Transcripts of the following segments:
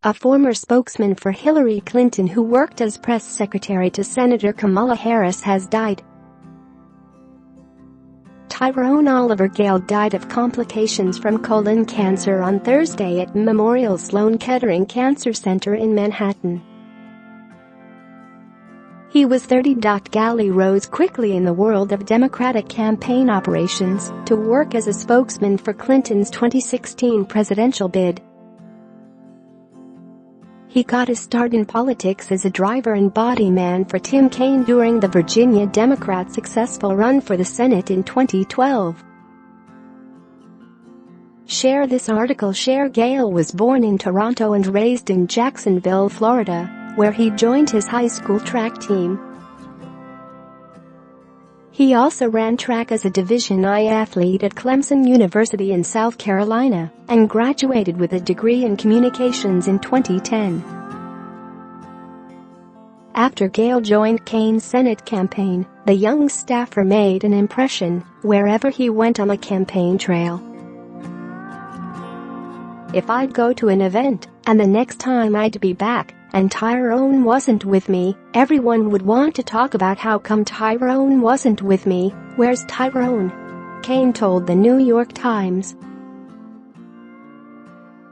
a former spokesman for Hillary Clinton who worked as press secretary to Senator Kamala Harris, has died. Tyrone Oliver Gale died of complications from colon cancer on Thursday at Memorial Sloan Kettering Cancer Center in Manhattan. He was 30. Gale rose quickly in the world of Democratic campaign operations to work as a spokesman for Clinton's 2016 presidential bid. He got his start in politics as a driver and body man for Tim Kaine during the Virginia Democrats' successful run for the Senate in 2012. Share this article. Gale was born in Toronto and raised in Jacksonville, Florida, where he joined his high school track team. He also ran track as a Division I athlete at Clemson University in South Carolina and graduated with a degree in communications in 2010. After Gale joined Kaine's Senate campaign, the young staffer made an impression wherever he went on the campaign trail. "If I'd go to an event, and the next time I'd be back, and Tyrone wasn't with me, everyone would want to talk about how come Tyrone wasn't with me, where's Tyrone?" Kaine told the New York Times.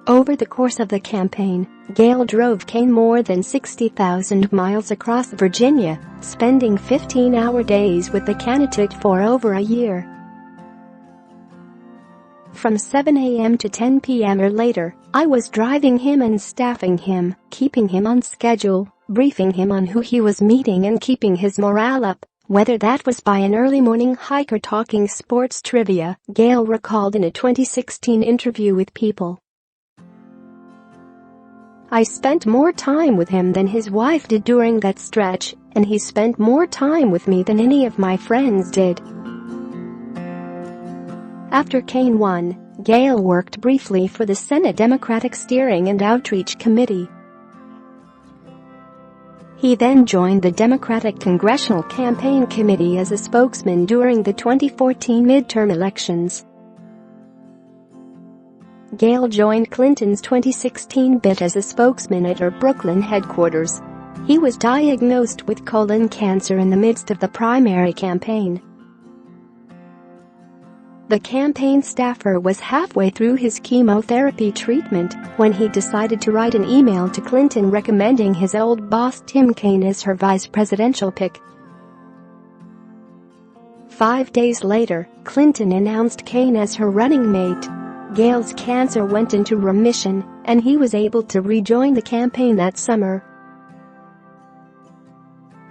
Over the course of the campaign, Gale drove Kaine more than 60,000 miles across Virginia, spending 15-hour days with the candidate for over a year. From 7 a.m. to 10 p.m. or later, I was driving him and staffing him, keeping him on schedule, briefing him on who he was meeting and keeping his morale up, whether that was by an early morning hike or talking sports trivia, Gale recalled in a 2016 interview with People. "I spent more time with him than his wife did during that stretch, and he spent more time with me than any of my friends did." After Kaine won, Gale worked briefly for the Senate Democratic Steering and Outreach Committee. He then joined the Democratic Congressional Campaign Committee as a spokesman during the 2014 midterm elections. Gale joined Clinton's 2016 bid as a spokesman at her Brooklyn headquarters. He was diagnosed with colon cancer in the midst of the primary campaign. The campaign staffer was halfway through his chemotherapy treatment when he decided to write an email to Clinton recommending his old boss Tim Kaine as her vice presidential pick. 5 days later, Clinton announced Kaine as her running mate. Gale's cancer went into remission, and he was able to rejoin the campaign that summer.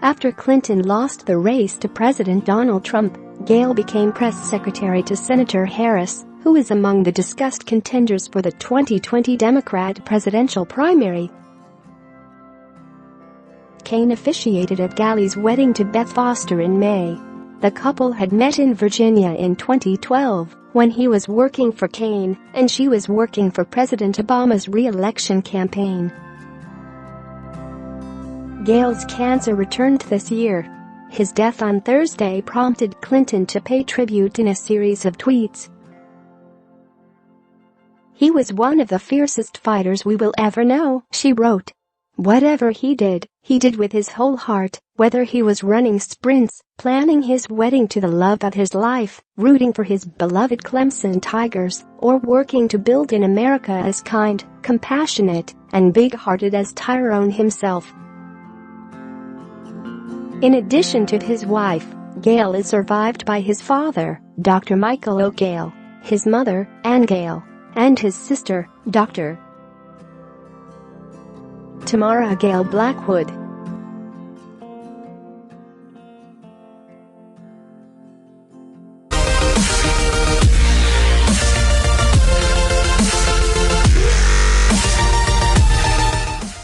After Clinton lost the race to President Donald Trump, Gale became press secretary to Senator Harris, who is among the discussed contenders for the 2020 Democrat presidential primary. Kaine officiated at Gale's wedding to Beth Foster in May. The couple had met in Virginia in 2012 when he was working for Kaine and she was working for President Obama's re-election campaign. Gale's cancer returned this year. His death on Thursday prompted Clinton to pay tribute in a series of tweets. "He was one of the fiercest fighters we will ever know," she wrote. "Whatever he did with his whole heart, whether he was running sprints, planning his wedding to the love of his life, rooting for his beloved Clemson Tigers, or working to build an America as kind, compassionate, and big-hearted as Tyrone himself." In addition to his wife, Gale is survived by his father, Dr. Michael O. Gale, his mother, Ann Gale, and his sister, Dr. Tamara Gale Blackwood.